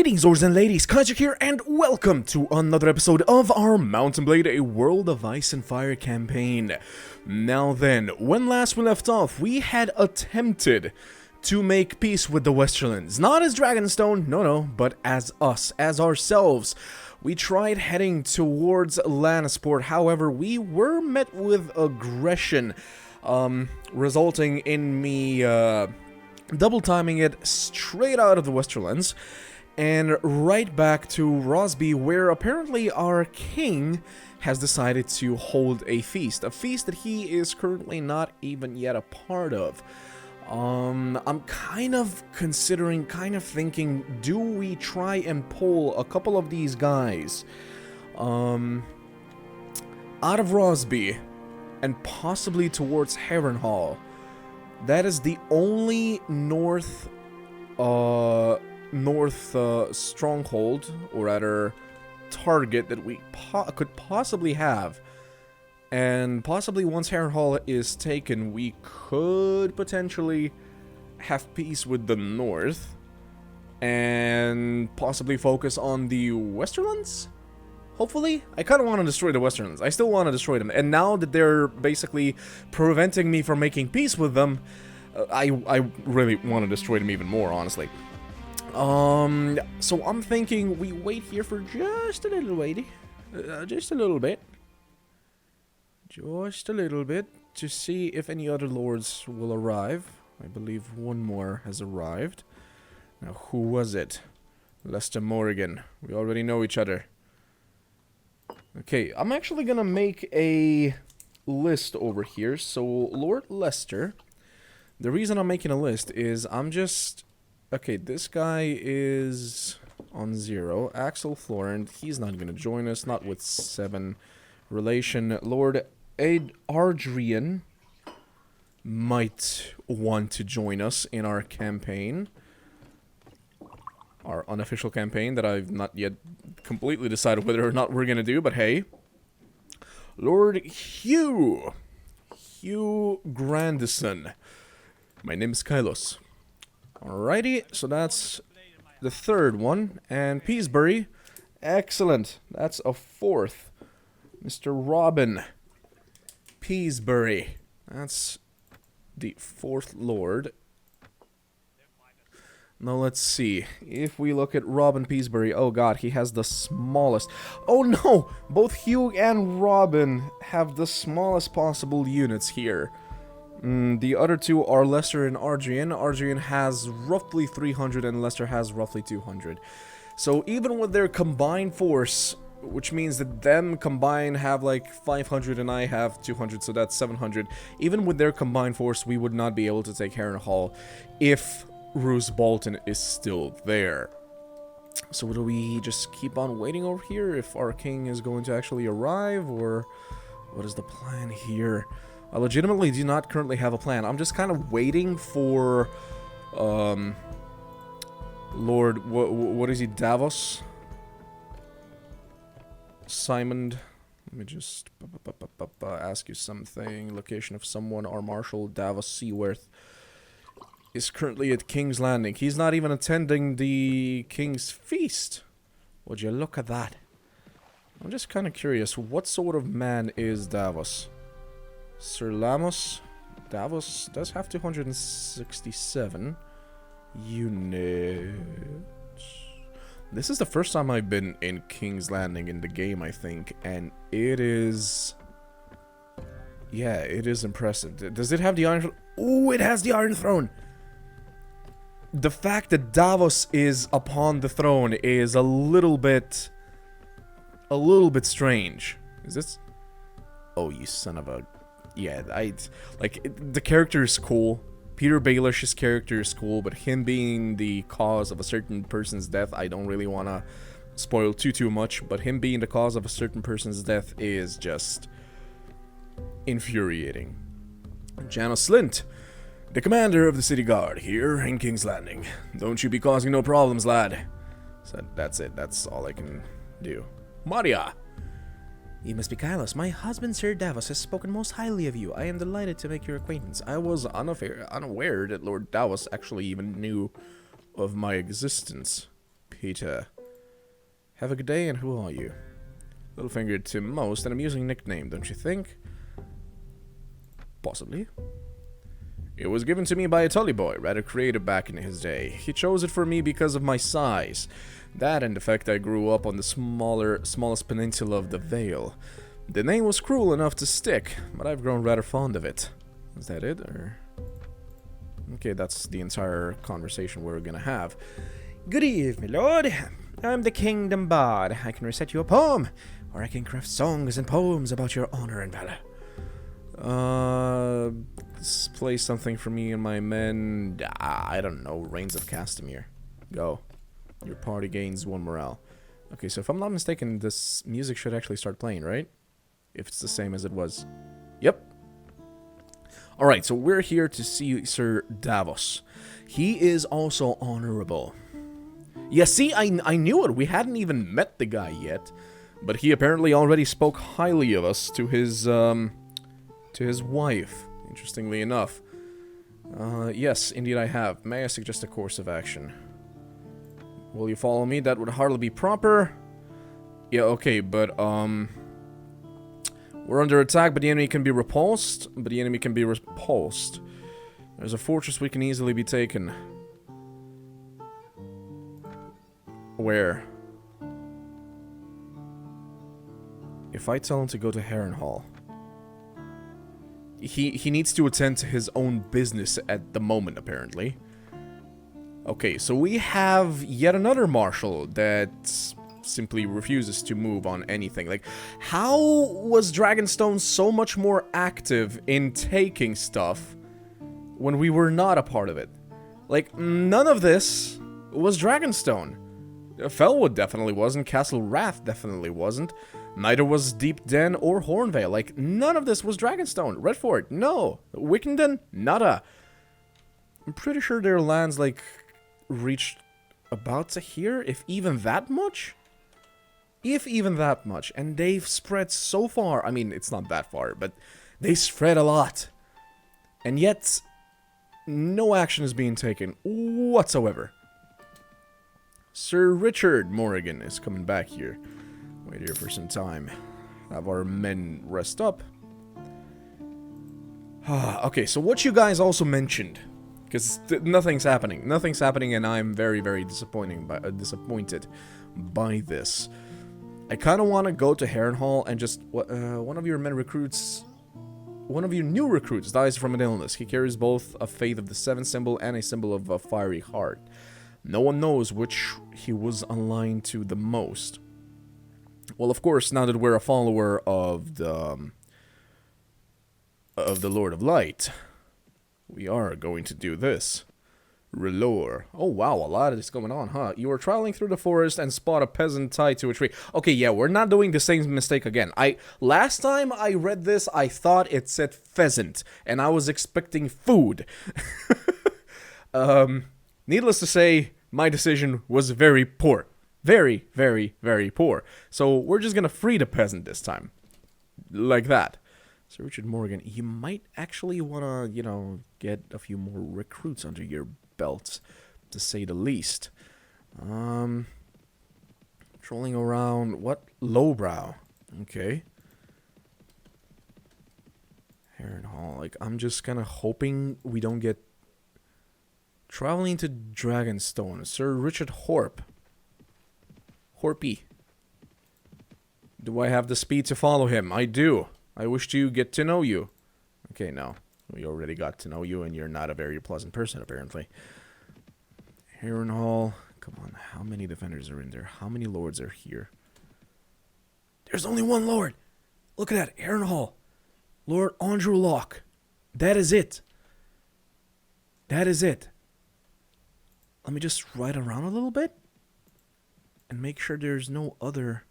Greetings, lords and ladies, Kaiser here, and welcome to another episode of our Mountain Blade, a World of Ice and Fire campaign. Now then, when last we left off, we had attempted to make peace with the Westerlands. Not as Dragonstone, no, but as us, as ourselves. We tried heading towards Lannisport, however, we were met with aggression, resulting in me double timing it straight out of the Westerlands and right back to Rosby, where apparently our king has decided to hold a feast that he is currently not even yet a part of. I'm kind of considering, thinking, do we try and pull a couple of these guys out of Rosby and possibly towards Harrenhal? That is the only north stronghold, or rather target, that we could possibly have. And possibly once Harrenhal is taken, we could potentially have peace with the north and possibly focus on the Westerlands? Hopefully? I kind of want to destroy the Westerlands. I still want to destroy them. And now that they're basically preventing me from making peace with them, I really want to destroy them even more, honestly. So I'm thinking we wait here for just a little wait. Just a little bit. Just a little bit to see if any other lords will arrive. I believe one more has arrived. Now, who was it? Lester Morrigan. We already know each other. Okay, I'm actually gonna make a list over here. So, Lord Lester, the reason I'm making a list is I'm just... Okay, this guy is on 0. Axel Florent, he's not gonna join us, not with 7 relation. Lord Ardrian might want to join us in our campaign. Our unofficial campaign that I've not yet completely decided whether or not we're gonna do, but hey. Lord Hugh Grandison. My name is Kylos. Alrighty, so that's the third one. And Peacebury, excellent. That's a 4th. Mr. Robin Peacebury. That's the 4th lord. Now let's see. If we look at Robin Peacebury, oh god, he has the smallest. Oh no! Both Hugh and Robin have the smallest possible units here. The other two are Lester and Ardrian. Ardrian has roughly 300 and Lester has roughly 200. So even with their combined force, which means that them combined have like 500 and I have 200, so that's 700. Even with their combined force, we would not be able to take Harrenhal if Roose Bolton is still there. So do we just keep on waiting over here if our king is going to actually arrive, or what is the plan here? I legitimately do not currently have a plan. I'm just kind of waiting for Lord, what is he, Davos? Simon, let me just ask you something. Location of someone. Our Marshal Davos Seaworth is currently at King's Landing. He's not even attending the King's Feast. Would you look at that? I'm just kind of curious. What sort of man is Davos? Sir Lamos? Davos does have 267 units. This is the first time I've been in King's Landing in the game, I think, and it is... Yeah, it is impressive. Does it have the Iron Throne? Ooh, it has the Iron Throne! The fact that Davos is upon the throne is a little bit strange. Is this? Oh, you son of a... Yeah, the character is cool. Peter Baelish's character is cool, but him being the cause of a certain person's death, I don't really want to spoil too much, but him being the cause of a certain person's death is just infuriating. Janos Slint, the commander of the city guard, here in King's Landing. Don't you be causing no problems, lad. So that's it. That's all I can do. Maria! You must be Kylos. My husband, Sir Davos, has spoken most highly of you. I am delighted to make your acquaintance. I was unaware that Lord Davos actually even knew of my existence. Peter. Have a good day, and who are you? Littlefinger to most, an amusing nickname, don't you think? Possibly. It was given to me by a Tully boy, rather creative back in his day. He chose it for me because of my size. That and the fact I grew up on the smallest peninsula of the Vale. The name was cruel enough to stick, but I've grown rather fond of it. Is that it, or...? Okay, that's the entire conversation we're gonna have. Good evening, lord. I'm the Kingdom Bard. I can recite you a poem, or I can craft songs and poems about your honor and valor. Play something for me and my men. I don't know, Reigns of Castamere. Go. Your party gains 1 morale. Okay, so if I'm not mistaken, this music should actually start playing, right? If it's the same as it was. Yep. Alright, so we're here to see Sir Davos. He is also honorable. Yeah, see, I knew it. We hadn't even met the guy yet. But he apparently already spoke highly of us to his wife, interestingly enough. Yes, indeed I have. May I suggest a course of action? Will you follow me? That would hardly be proper. Yeah, okay, but, we're under attack, but the enemy can be repulsed. There's a fortress we can easily be taken. Where? If I tell him to go to Harrenhal, he needs to attend to his own business at the moment, apparently. Okay, so we have yet another marshal that simply refuses to move on anything. Like, how was Dragonstone so much more active in taking stuff when we were not a part of it? Like, none of this was Dragonstone. Felwood definitely wasn't, Castle Wrath definitely wasn't, neither was Deep Den or Hornvale. Like, none of this was Dragonstone. Redford, no. Wickenden, nada. I'm pretty sure their lands, like, reached about to here, if even that much? If even that much. And they've spread so far. I mean, it's not that far, but they spread a lot. And yet, no action is being taken whatsoever. Sir Richard Morrigan is coming back here. Wait here for some time. Have our men rest up. Okay, so what you guys also mentioned, because nothing's happening. Nothing's happening, and I'm very, very disappointed by this. I kind of want to go to Harrenhal and just... one of your men recruits... One of your new recruits dies from an illness. He carries both a Faith of the Seven symbol and a symbol of a fiery heart. No one knows which he was aligned to the most. Well, of course, now that we're a follower of the Lord of Light, we are going to do this. Relore. Oh, wow, a lot is going on, huh? You were traveling through the forest and spot a peasant tied to a tree. Okay, yeah, we're not doing the same mistake again. Last time I read this, I thought it said pheasant, and I was expecting food. Needless to say, my decision was very poor. Very, very, very poor. So we're just gonna free the peasant this time. Like that. Sir Richard Morgan, you might actually wanna, you know, get a few more recruits under your belts, to say the least. Trolling around, what? Lowbrow. Okay. Harrenhal, like, I'm just kinda hoping we don't get... Traveling to Dragonstone, Sir Richard Horp. Horpy. Do I have the speed to follow him? I do. I wish to get to know you. Okay, no. We already got to know you, and you're not a very pleasant person, apparently. Harrenhal. Come on, how many defenders are in there? How many lords are here? There's only one lord! Look at that, Harrenhal. Lord Andrew Locke. That is it. That is it. Let me just ride around a little bit and make sure there's no other...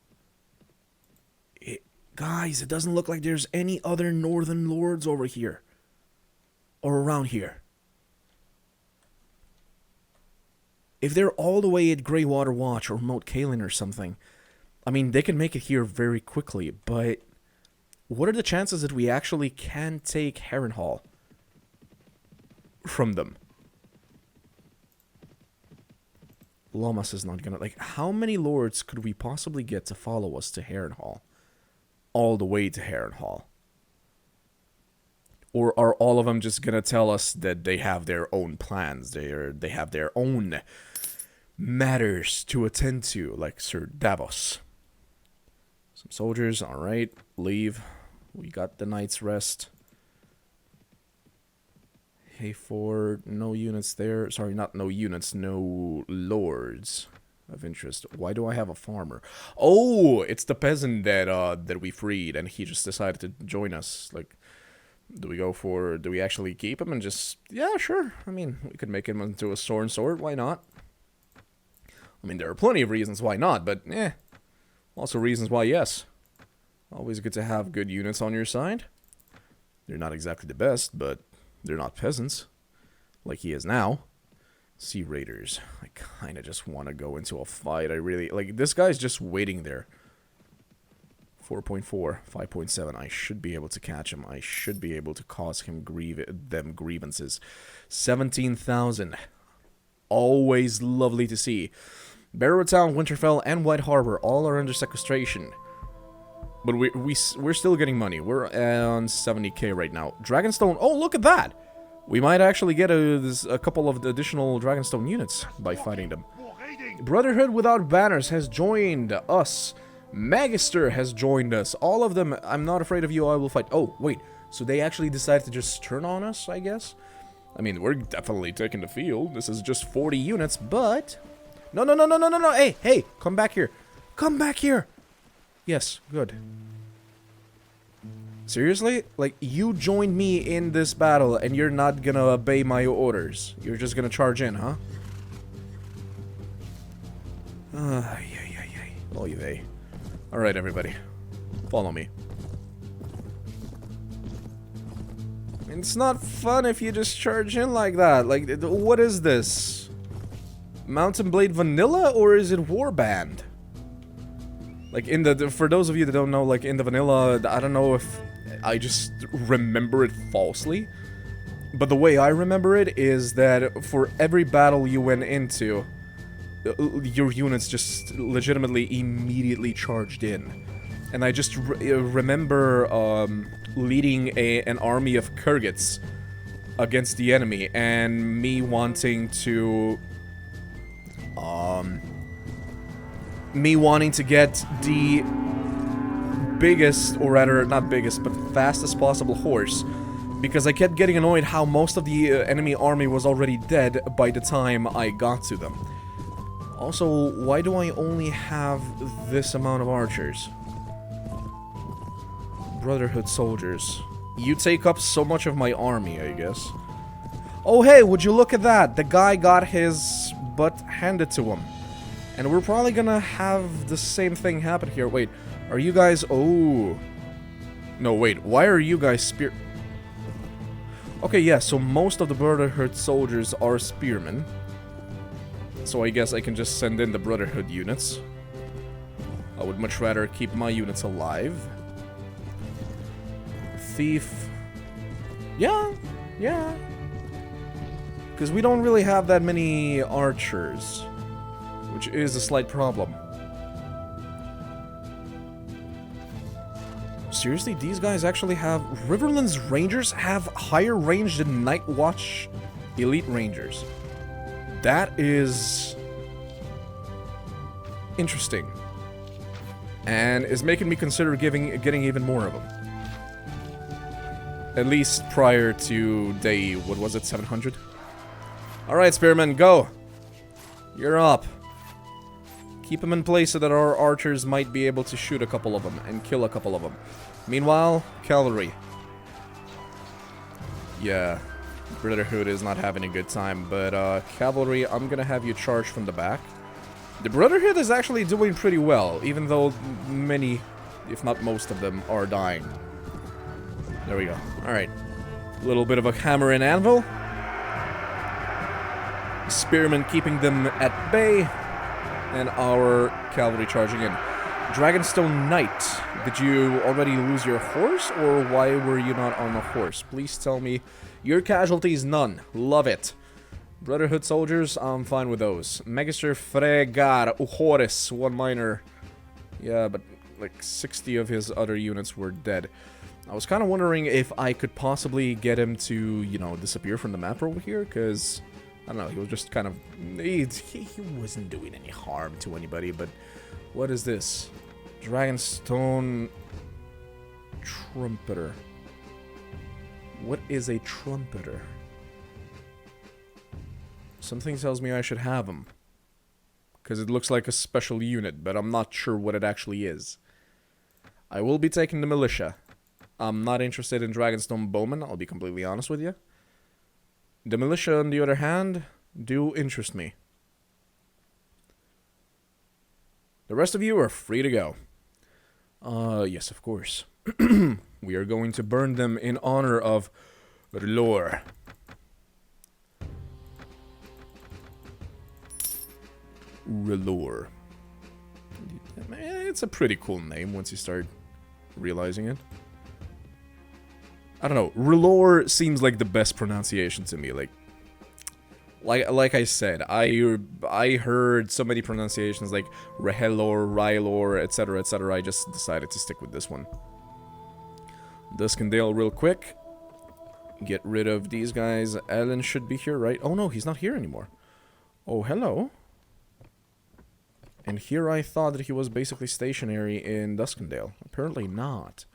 Guys, it doesn't look like there's any other northern lords over here. Or around here. If they're all the way at Greywater Watch or Moat Cailin or something, I mean, they can make it here very quickly, but what are the chances that we actually can take Harrenhal from them? Lomas is not gonna... Like, how many lords could we possibly get to follow us to Harrenhal? All the way to Harrenhal? Or are all of them just gonna tell us that they have their own plans? They have their own matters to attend to, like Sir Davos. Some soldiers, alright, leave. We got the night's rest. Hey, for no units there. Sorry, not no units, no lords of interest. Why do I have a farmer? Oh, it's the peasant that we freed, and he just decided to join us. Like, do we actually keep him and just... Yeah, sure. I mean, we could make him into a sword. Why not? I mean, there are plenty of reasons why not, but also reasons why yes. Always good to have good units on your side. They're not exactly the best, but they're not peasants, like he is now. Sea Raiders. I kind of just want to go into a fight. I really... Like, this guy's just waiting there. 4.4, 5.7. I should be able to catch him. I should be able to cause him grievances. 17,000. Always lovely to see. Barrow Town, Winterfell, and White Harbor all are under sequestration. But we're still getting money. We're on 70k right now. Dragonstone. Oh, look at that! We might actually get a couple of additional Dragonstone units by fighting them. Brotherhood Without Banners has joined us. Magister has joined us. All of them. I'm not afraid of you. I will fight. Oh, wait. So they actually decided to just turn on us, I guess? I mean, we're definitely taking the field. This is just 40 units, but... No. Hey, come back here. Come back here. Yes, good. Seriously? Like, you joined me in this battle, and you're not gonna obey my orders. You're just gonna charge in, huh? Oy vey. Alright, everybody. Follow me. It's not fun if you just charge in like that. Like, what is this? Mountain Blade Vanilla, or is it Warband? Like, in the... For those of you that don't know, like, in the vanilla, I don't know if I just remember it falsely. But the way I remember it is that for every battle you went into, your units just legitimately immediately charged in. And I just remember leading an army of Kurgits against the enemy, and me wanting to... me wanting to get the biggest, or rather, not biggest, but fastest possible horse, because I kept getting annoyed how most of the enemy army was already dead by the time I got to them. Also, why do I only have this amount of archers? Brotherhood soldiers. You take up so much of my army, I guess. Oh hey, would you look at that? The guy got his butt handed to him. And we're probably gonna have the same thing happen here. Wait, are you guys... Oh. No, wait, why are you guys spear... Okay, yeah, so most of the Brotherhood soldiers are spearmen. So I guess I can just send in the Brotherhood units. I would much rather keep my units alive. Thief. Yeah. Because we don't really have that many archers, which is a slight problem. Seriously, these guys actually have... Riverlands Rangers have higher range than Night Watch Elite Rangers. That is... interesting. And is making me consider getting even more of them. At least prior to day... what was it, 700? Alright, Spearman, go! You're up. Keep them in place so that our archers might be able to shoot a couple of them and kill a couple of them. Meanwhile, cavalry. Yeah, Brotherhood is not having a good time, but cavalry, I'm gonna have you charge from the back. The Brotherhood is actually doing pretty well, even though many, if not most of them, are dying. There we go. Alright. A little bit of a hammer and anvil. Spearmen keeping them at bay. And our cavalry charging in. Dragonstone Knight. Did you already lose your horse, or why were you not on a horse? Please tell me. Your casualties, none. Love it. Brotherhood soldiers, I'm fine with those. Magister Fregar Uhores, 1 minor. Yeah, but like 60 of his other units were dead. I was kind of wondering if I could possibly get him to, you know, disappear from the map over here, because, I don't know, he was just kind of... He wasn't doing any harm to anybody, but... What is this? Dragonstone... Trumpeter. What is a trumpeter? Something tells me I should have him. Because it looks like a special unit, but I'm not sure what it actually is. I will be taking the militia. I'm not interested in Dragonstone Bowmen, I'll be completely honest with you. The militia, on the other hand, do interest me. The rest of you are free to go. Yes, of course. We are going to burn them in honor of Lore. Relore. It's a pretty cool name once you start realizing it. I don't know. Relore seems like the best pronunciation to me. Like I said, I heard so many pronunciations like Rehelor, Rylor, etc., etc. I just decided to stick with this one. Duskendale real quick. Get rid of these guys. Ellen should be here, right? Oh no, he's not here anymore. Oh, hello. And here I thought that he was basically stationary in Duskendale. Apparently not.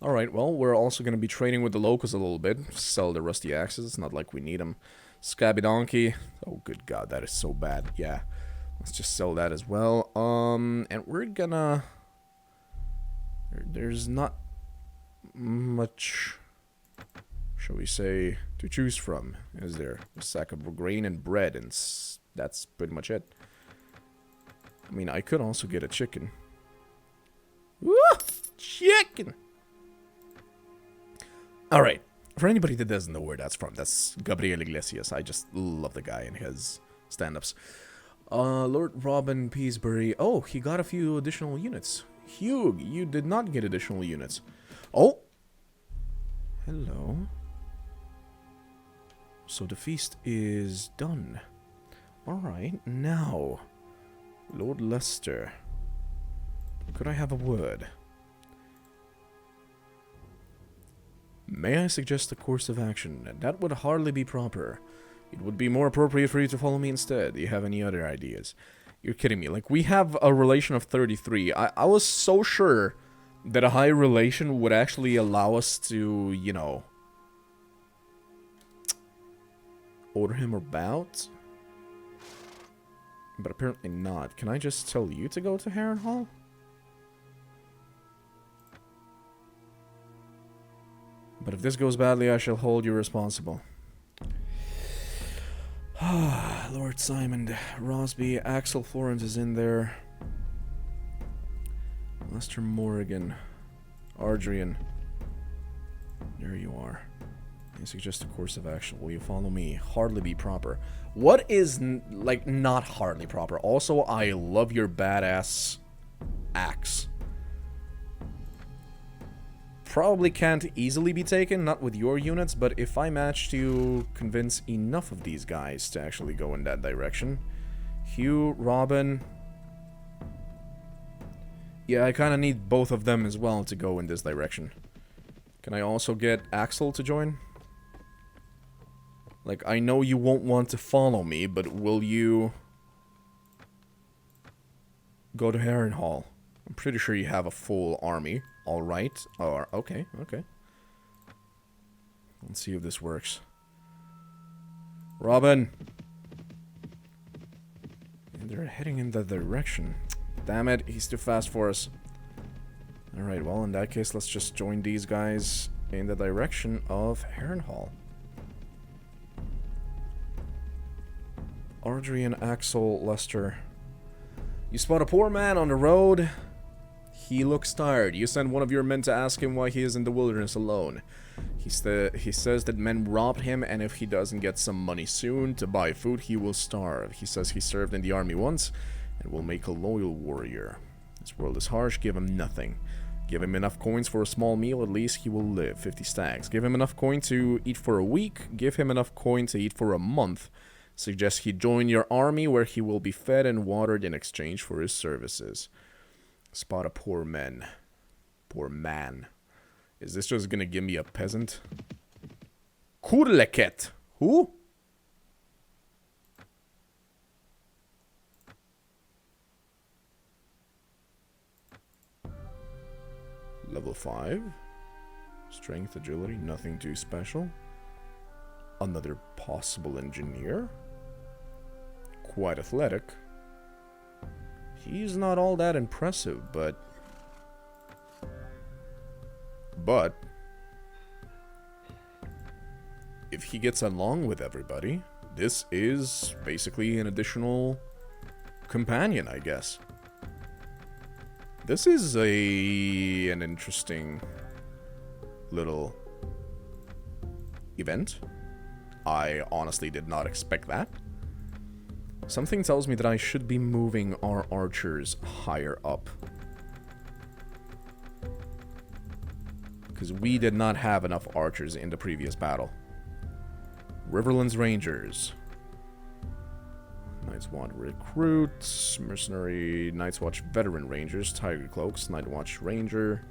Alright, well, we're also going to be trading with the locals a little bit. Sell the rusty axes, it's not like we need them. Scabby Donkey. Oh, good God, that is so bad. Yeah, let's just sell that as well. And we're gonna... There's not much, shall we say, to choose from, is there? A sack of grain and bread, and that's pretty much it. I mean, I could also get a chicken. Woo! Chicken! Alright, for anybody that doesn't know where that's from, that's Gabriel Iglesias. I just love the guy and his stand-ups. Lord Robin Peasbury. Oh, he got a few additional units. Hugh, you did not get additional units. Oh! Hello. So the feast is done. Alright, now... Lord Leicester. Could I have a word? May I suggest a course of action? That would hardly be proper. It would be more appropriate for you to follow me instead. Do you have any other ideas? You're kidding me. Like, we have a relation of 33. I was so sure that a high relation would actually allow us to, you know... order him about? But apparently not. Can I just tell you to go to Harrenhal? But if this goes badly, I shall hold you responsible. Lord Simon, Rosby, Axel Florence is in there. Lester Morrigan, Ardrian. There you are. I suggest a course of action. Will you follow me? Hardly be proper. What is, like, not hardly proper? Also, I love your badass axe. Probably can't easily be taken, not with your units, but if I manage to convince enough of these guys to actually go in that direction. Hugh, Robin. Yeah, I kind of need both of them as well to go in this direction. Can I also get Axel to join? Like, I know you won't want to follow me, but will you go to Harrenhal? I'm pretty sure you have a full army. Alright. Okay, okay. Let's see if this works. Robin! And they're heading in that direction. Damn it, he's too fast for us. Alright, well, in that case, let's just join these guys in the direction of Harrenhal. Ardrian, Axel, Lester. You spot a poor man on the road. He looks tired. You send one of your men to ask him why he is in the wilderness alone. He says that men robbed him, and if he doesn't get some money soon to buy food, he will starve. He says he served in the army once, and will make a loyal warrior. This world is harsh, give him nothing. Give him enough coins for a small meal, at least he will live. 50 stags. Give him enough coin to eat for a week. Give him enough coin to eat for a month. Suggest he join your army where he will be fed and watered in exchange for his services. Spot a poor man. Poor man. Is this just gonna give me a peasant? Kurleket. Who? Level 5. Strength, agility, nothing too special. Another possible engineer. Quite athletic. He's not all that impressive, but if he gets along with everybody, this is basically an additional companion, I guess. This is an interesting little event. I honestly did not expect that. Something tells me that I should be moving our archers higher up. Because we did not have enough archers in the previous battle. Riverlands Rangers. Night's Watch Recruits. Mercenary Night's Watch Veteran Rangers. Tiger Cloaks. Night Watch Ranger.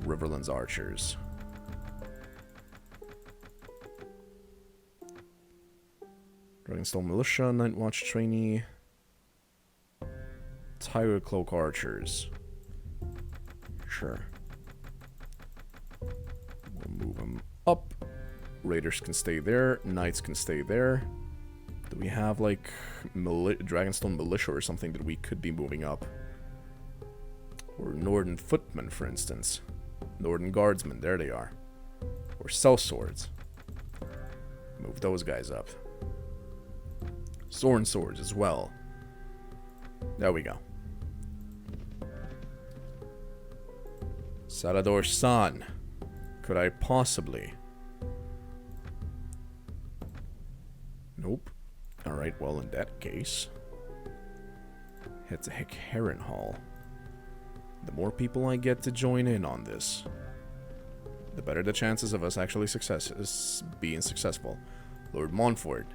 Riverlands Archers. Dragonstone Militia. Night Watch Trainee. Tiger Cloak Archers. Sure. We'll move them up. Raiders can stay there. Knights can stay there. Do we have, like, Dragonstone Militia or something that we could be moving up? Or Northern Footmen, for instance. Northern Guardsmen, there they are. Or Sellswords. Move those guys up. Zorn Swords as well. There we go. Salador-san. Could I possibly... Nope. Alright, well, in that case... head to Harrenhal. The more people I get to join in on this, the better the chances of us actually being successful. Lord Montfort.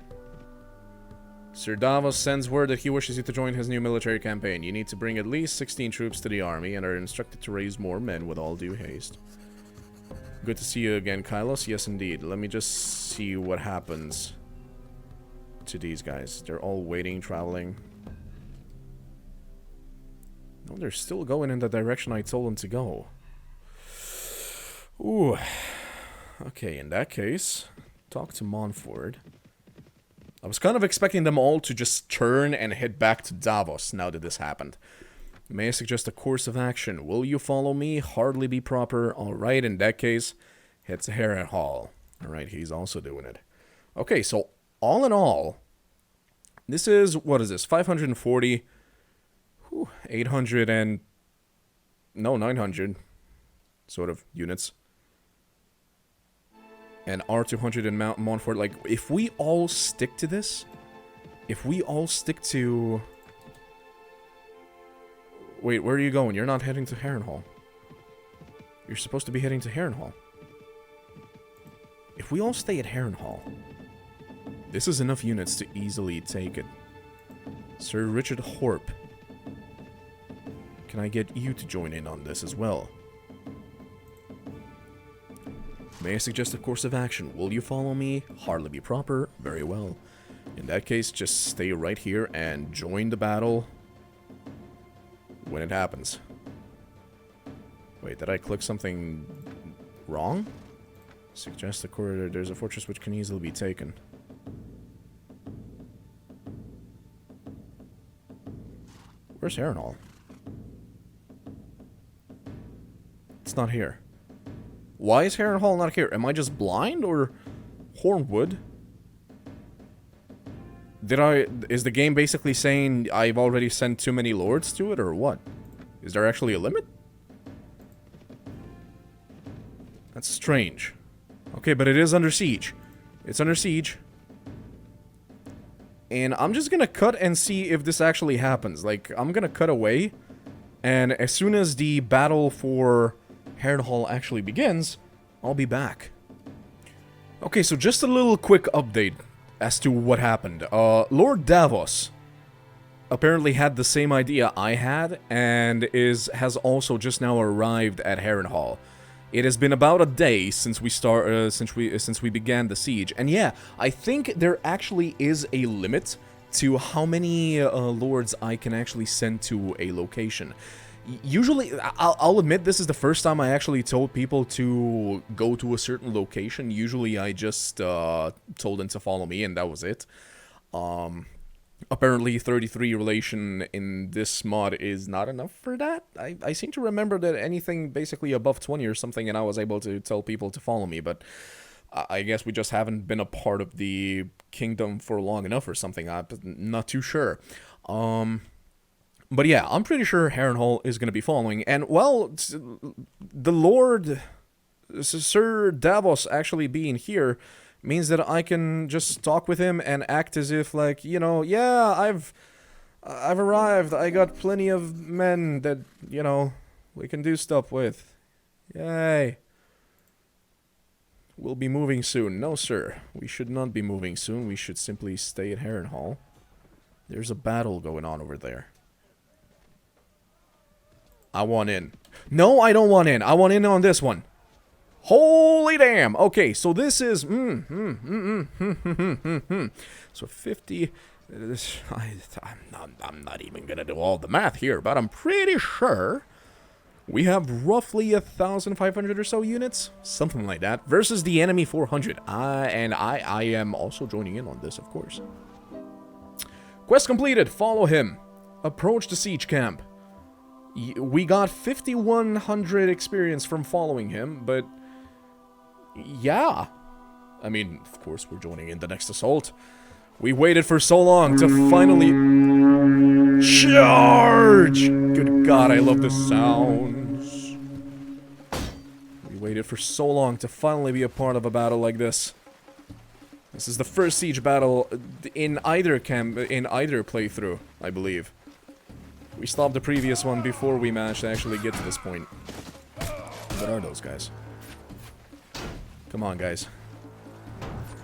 Sir Davos sends word that he wishes you to join his new military campaign. You need to bring at least 16 troops to the army and are instructed to raise more men with all due haste. Good to see you again, Kylos. Yes, indeed. Let me just see what happens to these guys. They're all waiting, traveling. No, they're still going in the direction I told them to go. Ooh. Okay, in that case, talk to Montfort. I was kind of expecting them all to just turn and head back to Davos now that this happened. May I suggest a course of action? Will you follow me? Hardly be proper. Alright, in that case, head to Harrenhal. Alright, he's also doing it. Okay, so all in all, this is, what is this, 540, 800 and, no, 900 sort of units. And R200 and Mount Montfort, like, if we all stick to this, if we all stick to... Wait, where are you going? You're not heading to Harrenhal. You're supposed to be heading to Harrenhal. If we all stay at Harrenhal, this is enough units to easily take it. Sir Richard Horp. Can I get you to join in on this as well? May I suggest a course of action? Will you follow me? Hardly be proper. Very well. In that case, just stay right here and join the battle when it happens. Wait, did I click something wrong? Suggest a corridor. There's a fortress which can easily be taken. Where's Harrenhal? It's not here. Why is Harrenhal not here? Am I just blind, or Hornwood? Is the game basically saying I've already sent too many lords to it, or what? Is there actually a limit? That's strange. Okay, but it is under siege. It's under siege. And I'm just gonna cut and see if this actually happens. Like, I'm gonna cut away, and as soon as the battle for Harrenhal actually begins, I'll be back. Okay, so just a little quick update as to what happened. Lord Davos apparently had the same idea I had, and has also just now arrived at Harrenhal. It has been about a day since we began the siege, and yeah, I think there actually is a limit to how many lords I can actually send to a location. Usually, I'll admit this is the first time I actually told people to go to a certain location. Usually, I just told them to follow me, and that was it. Apparently 33 relation in this mod is not enough for that. I seem to remember that anything basically above 20 or something, and I was able to tell people to follow me, but I guess we just haven't been a part of the kingdom for long enough or something. I'm not too sure. But yeah, I'm pretty sure Harrenhal is going to be following, and well, the Lord Sir Davos actually being here means that I can just talk with him and act as if, like, you know, yeah, I've arrived. I got plenty of men that, you know, we can do stuff with. Yay. We'll be moving soon. No, sir. We should not be moving soon. We should simply stay at Harrenhal. There's a battle going on over there. I want in. No, I don't want in. I want in on this one. Holy damn! Okay, so this is so 50. I'm not even gonna do all the math here, but I'm pretty sure we have roughly 1,500 or so units, something like that, versus the enemy 400. And I am also joining in on this, of course. Quest completed. Follow him. Approach the siege camp. We got 5,100 experience from following him, but yeah. I mean, of course, we're joining in the next assault. We waited for so long to finally charge! Good God, I love the sounds. We waited for so long to finally be a part of a battle like this. This is the first siege battle in either playthrough, I believe. We stopped the previous one before we managed to actually get to this point. What are those guys? Come on, guys.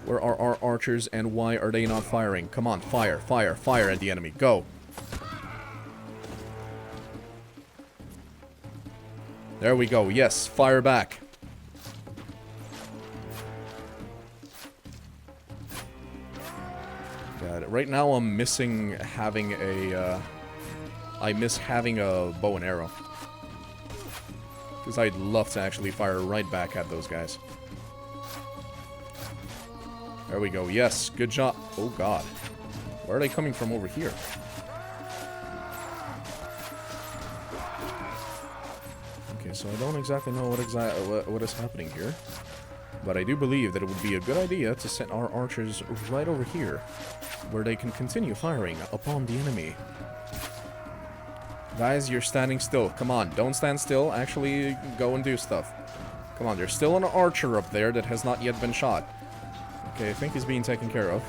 Where are our archers and why are they not firing? Come on, fire, fire, fire at the enemy. Go. There we go. Yes, fire back. God, right now I'm missing having a, I miss having a bow and arrow. Because I'd love to actually fire right back at those guys. There we go. Yes, good job. Oh, God. Where are they coming from over here? Okay, so I don't exactly know what is happening here. But I do believe that it would be a good idea to set our archers right over here, where they can continue firing upon the enemy. Guys, you're standing still. Come on, don't stand still. Actually, go and do stuff. Come on, there's still an archer up there that has not yet been shot. Okay, I think he's being taken care of.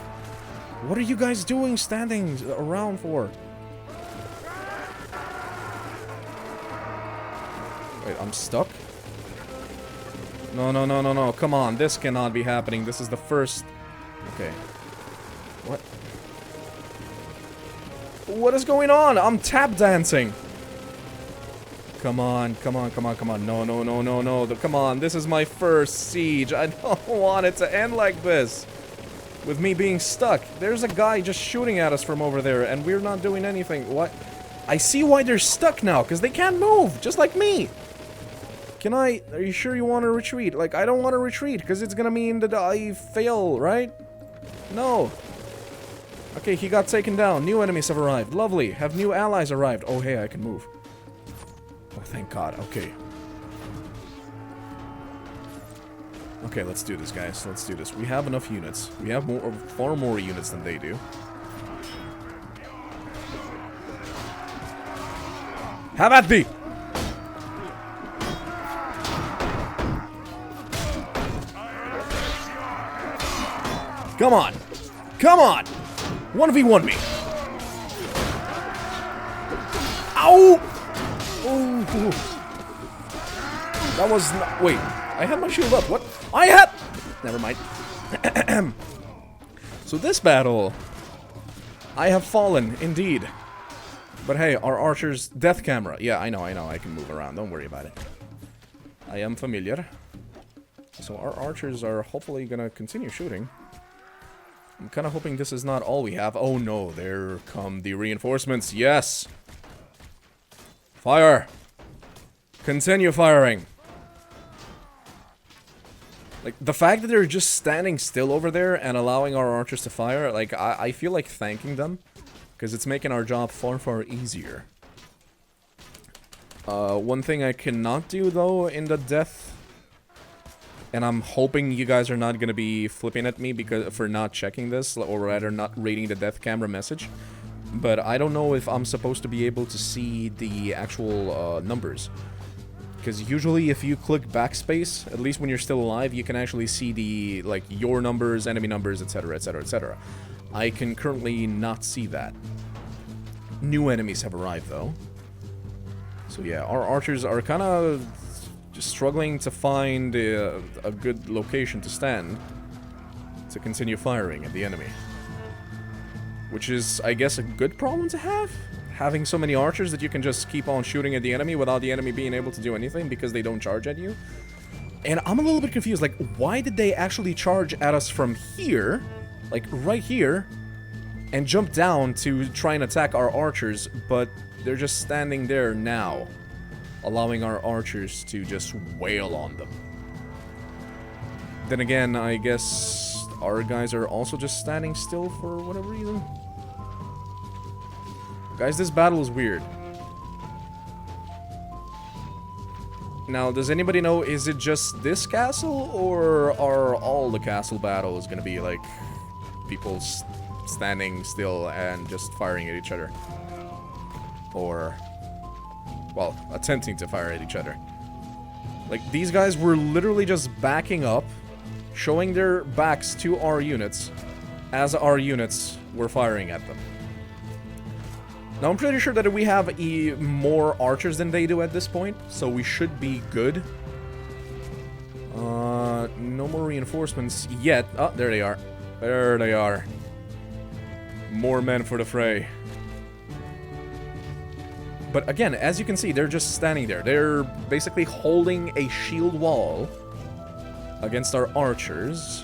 What are you guys doing standing around for? Wait, I'm stuck? No, no, no, no, no. Come on, this cannot be happening. This is the first... Okay. What? What is going on? I'm tap dancing. Come on, come on, come on, come on. No, no, no, no, no. Come on, this is my first siege. I don't want it to end like this. With me being stuck. There's a guy just shooting at us from over there, and we're not doing anything. What? I see why they're stuck now, because they can't move, just like me. Can I... Are you sure you want to retreat? Like, I don't want to retreat, because it's gonna mean that I fail, right? No. Okay, he got taken down. New enemies have arrived. Lovely. Have new allies arrived. Oh, hey, I can move. Oh, thank God. Okay. Okay, let's do this, guys. Let's do this. We have enough units. We have far more units than they do. Have at thee! Come on! Come on! 1v1 me! Ow! Oh! That was not... Wait. I had my shield up. What? I had... Never mind. So this battle, I have fallen, indeed. But hey, our archer's death camera. Yeah, I know, I can move around. Don't worry about it. I am familiar. So our archers are hopefully gonna continue shooting. I'm kind of hoping this is not all we have. Oh no, there come the reinforcements. Yes! Fire! Continue firing! Like, the fact that they're just standing still over there and allowing our archers to fire, like, I feel like thanking them. Because it's making our job far, far easier. One thing I cannot do, though, in the death... And I'm hoping you guys are not going to be flipping at me because for not checking this, or rather not reading the death camera message. But I don't know if I'm supposed to be able to see the actual numbers. Because usually if you click backspace, at least when you're still alive, you can actually see the, like, your numbers, enemy numbers, etc, etc, etc. I can currently not see that. New enemies have arrived, though. So yeah, our archers are kind of just struggling to find a good location to stand to continue firing at the enemy. Which is, I guess, a good problem to have? Having so many archers that you can just keep on shooting at the enemy without the enemy being able to do anything because they don't charge at you. And I'm a little bit confused, like, why did they actually charge at us from here, like, right here, and jump down to try and attack our archers, but they're just standing there now, allowing our archers to just wail on them. Then again, I guess our guys are also just standing still for whatever reason. Guys, this battle is weird. Now, does anybody know, is it just this castle, or are all the castle battles gonna be, like, people standing still and just firing at each other? Or, well, attempting to fire at each other. Like, these guys were literally just backing up, showing their backs to our units, as our units were firing at them. Now, I'm pretty sure that we have more archers than they do at this point, so we should be good. No more reinforcements yet. Oh, there they are. There they are. More men for the fray. But again, as you can see, they're just standing there. They're basically holding a shield wall against our archers,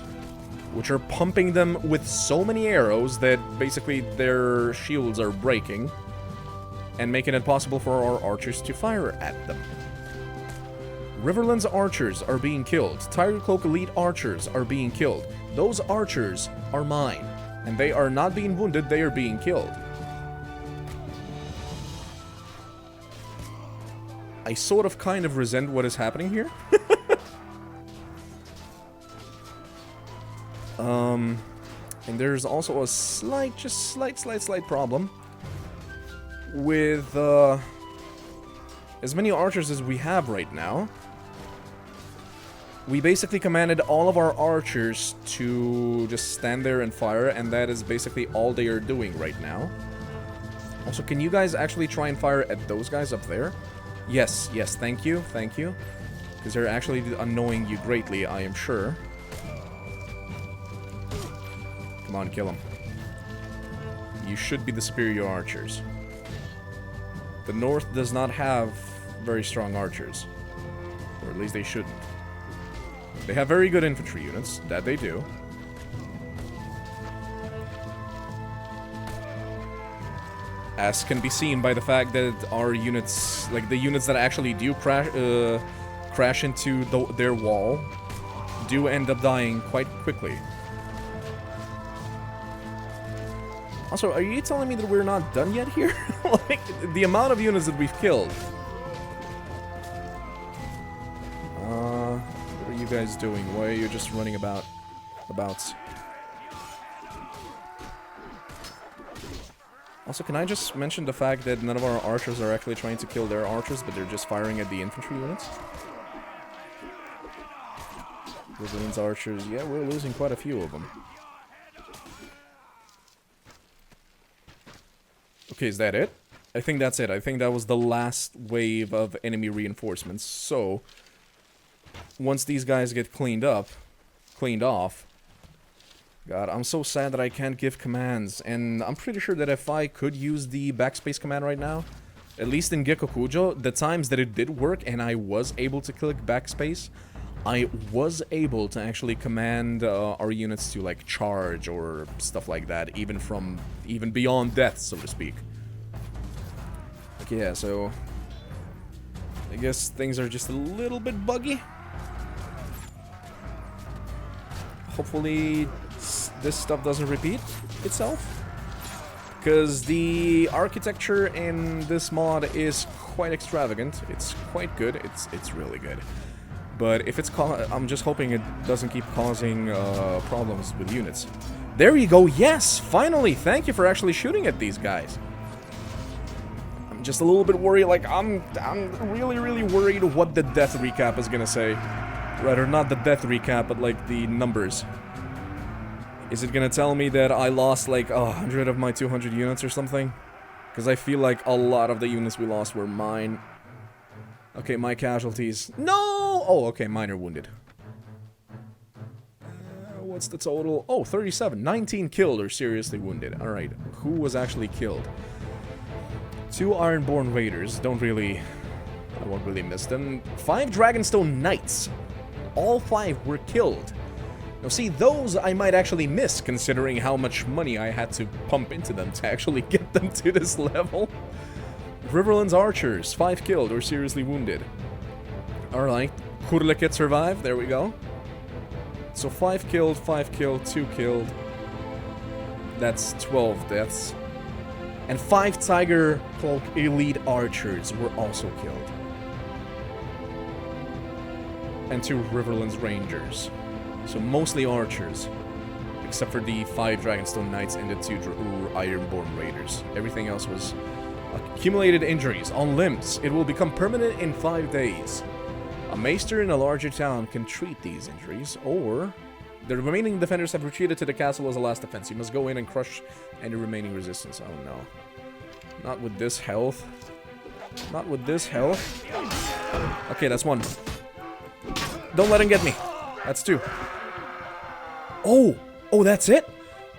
which are pumping them with so many arrows that basically their shields are breaking and making it possible for our archers to fire at them. Riverland's archers are being killed. Tiger Cloak Elite archers are being killed. Those archers are mine, and they are not being wounded, they are being killed. I sort of kind of resent what is happening here. And there's also a slight problem with as many archers as we have right now. We basically commanded all of our archers to just stand there and fire, and that is basically all they are doing right now. Also, can you guys actually try and fire at those guys up there? Yes, yes, thank you, because they're actually annoying you greatly, I am sure. Come on, kill them. You should be the superior archers. The North does not have very strong archers. Or at least they shouldn't. They have very good infantry units, that they do. As can be seen by the fact that our units, like the units that actually do crash into their wall, do end up dying quite quickly. Also, are you telling me that we're not done yet here? Like, the amount of units that we've killed. What are you guys doing? Why are you just running about? Also, can I just mention the fact that none of our archers are actually trying to kill their archers, but they're just firing at the infantry units? Riverland's archers, yeah, we're losing quite a few of them. Okay, is that it? I think that's it. I think that was the last wave of enemy reinforcements. So, once these guys get cleaned off, God, I'm so sad that I can't give commands, and I'm pretty sure that if I could use the backspace command right now, at least in Gekkokujo, the times that it did work and I was able to click backspace, I was able to actually command our units to like charge or stuff like that, even beyond death, so to speak. Okay, yeah, so I guess things are just a little bit buggy. Hopefully this stuff doesn't repeat itself, because the architecture in this mod is quite extravagant. It's quite good. It's really good. But if it's I'm just hoping it doesn't keep causing problems with units. There you go. Yes, finally. Thank you for actually shooting at these guys. I'm just a little bit worried. Like I'm really worried what the death recap is gonna say. Rather, not the death recap, but like the numbers. Is it gonna tell me that I lost like 100 of my 200 units or something? Because I feel like a lot of the units we lost were mine. Okay, my casualties. No! Oh, okay, mine are wounded. What's the total? Oh, 37. 19 killed or seriously wounded. Alright, who was actually killed? 2 Ironborn Raiders. I won't really miss them. 5 Dragonstone Knights. All 5 were killed. Now see, those I might actually miss, considering how much money I had to pump into them to actually get them to this level. Riverland's Archers, 5 killed or seriously wounded. Alright, Kurleket survived, there we go. So 5 killed, 2 killed. That's 12 deaths. And 5 Tiger Cloak Elite Archers were also killed. And 2 Riverlands Rangers. So mostly archers, except for the 5 Dragonstone Knights and the 2 Ironborn Raiders. Everything else was accumulated injuries on limbs. It will become permanent in 5 days. A maester in a larger town can treat these injuries, or the remaining defenders have retreated to the castle as a last defense. You must go in and crush any remaining resistance. Oh no. Not with this health. Not with this health. Okay, that's 1. Don't let him get me. That's 2. Oh, that's it?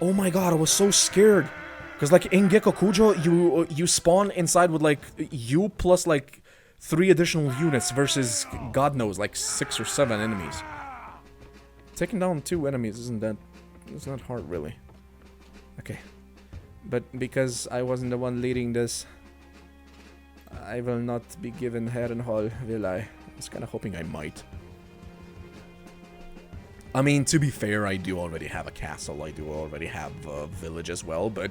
Oh my god, I was so scared. Because, like, in Gekkokujo, you spawn inside with, like, you plus, like, 3 additional units versus, god knows, like, 6 or 7 enemies. Taking down 2 enemies it's not hard, really. Okay. But because I wasn't the one leading this, I will not be given Harrenhal, will I? I was kind of hoping I might. I mean, to be fair, I do already have a castle, I do already have a village as well, but,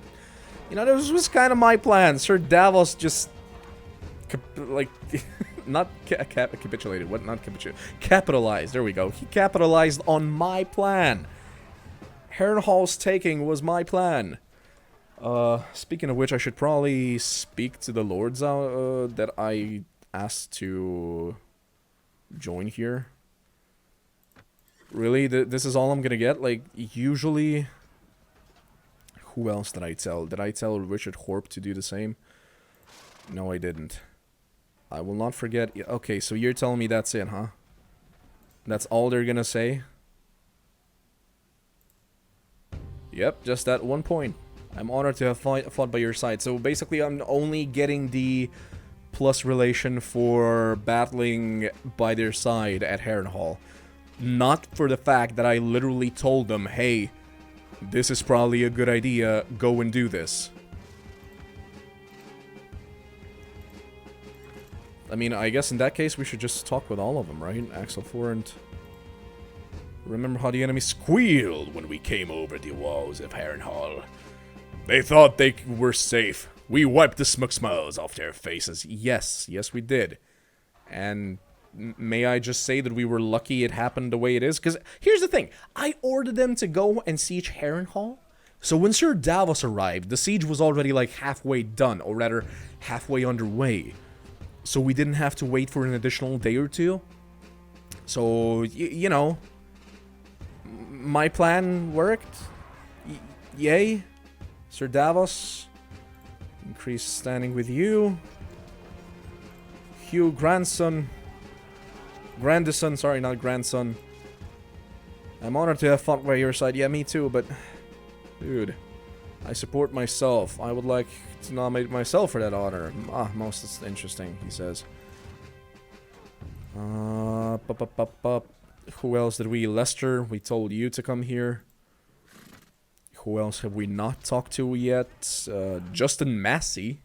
you know, this was kind of my plan. Sir Davos just, like, not capitulated, what, not capitulated, capitalized, there we go. He capitalized on my plan. Harrenhal's taking was my plan. Speaking of which, I should probably speak to the lords that I asked to join here. Really? This is all I'm gonna get? Like, usually... Who else did I tell? Did I tell Richard Horp to do the same? No, I didn't. I will not forget... Okay, so you're telling me that's it, huh? That's all they're gonna say? Yep, just that 1 point. I'm honored to have fought by your side. So basically, I'm only getting the plus relation for battling by their side at Harrenhal. Not for the fact that I literally told them, hey, this is probably a good idea, go and do this. I mean, I guess in that case we should just talk with all of them, right? Axel Forent. Remember how the enemy squealed when we came over the walls of Harrenhal? They thought they were safe. We wiped the smug smiles off their faces. Yes, yes we did. And... may I just say that we were lucky it happened the way it is? Because here's the thing. I ordered them to go and siege Harrenhal. So when Sir Davos arrived, the siege was already like halfway done. Or rather, halfway underway. So we didn't have to wait for an additional day or 2. So, you know. My plan worked. Yay. Sir Davos. Increased standing with you. Hugh, grandson. Grandison, sorry, not grandson. I'm honored to have fought by your side. Yeah, me too, but... Dude, I support myself. I would like to nominate myself for that honor. Ah, most interesting, he says. Who else did we? Lester, we told you to come here. Who else have we not talked to yet? Justin Massey.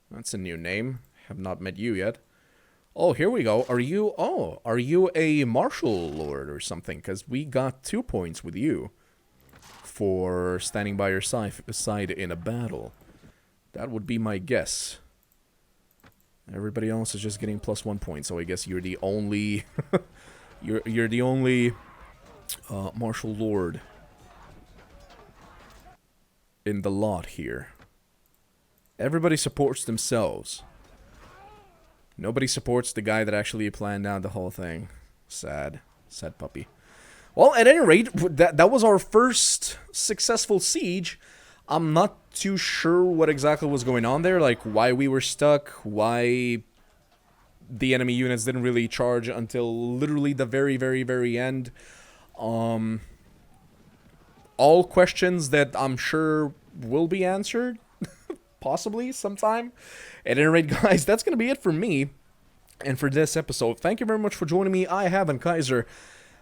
That's a new name. Have not met you yet. Oh, here we go. Are you a martial lord or something? Because we got 2 points with you for standing by your side in a battle. That would be my guess. Everybody else is just getting +1 point, so I guess you're the only you're the only martial lord in the lot here. Everybody supports themselves. Nobody supports the guy that actually planned out the whole thing. Sad. Sad puppy. Well, at any rate, that was our first successful siege. I'm not too sure what exactly was going on there, like why we were stuck, why the enemy units didn't really charge until literally the very, very, very end. All questions that I'm sure will be answered, possibly sometime. At any rate, guys, that's going to be it for me and for this episode. Thank you very much for joining me. I have been Kaiser.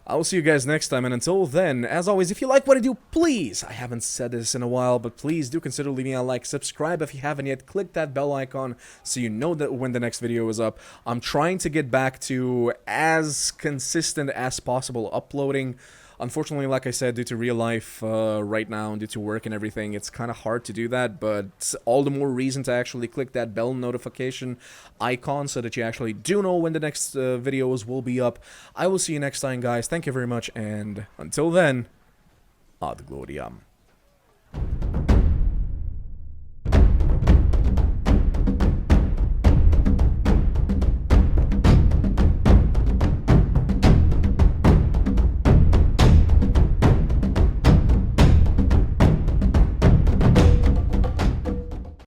I will see you guys next time, and until then, as always, if you like what I do, please, I haven't said this in a while, but please do consider leaving a like, subscribe if you haven't yet, click that bell icon so you know that when the next video is up. I'm trying to get back to as consistent as possible uploading. Unfortunately, like I said, due to real life right now, due to work and everything, it's kind of hard to do that, but all the more reason to actually click that bell notification icon so that you actually do know when the next videos will be up. I will see you next time, guys. Thank you very much, and until then, ad gloriam.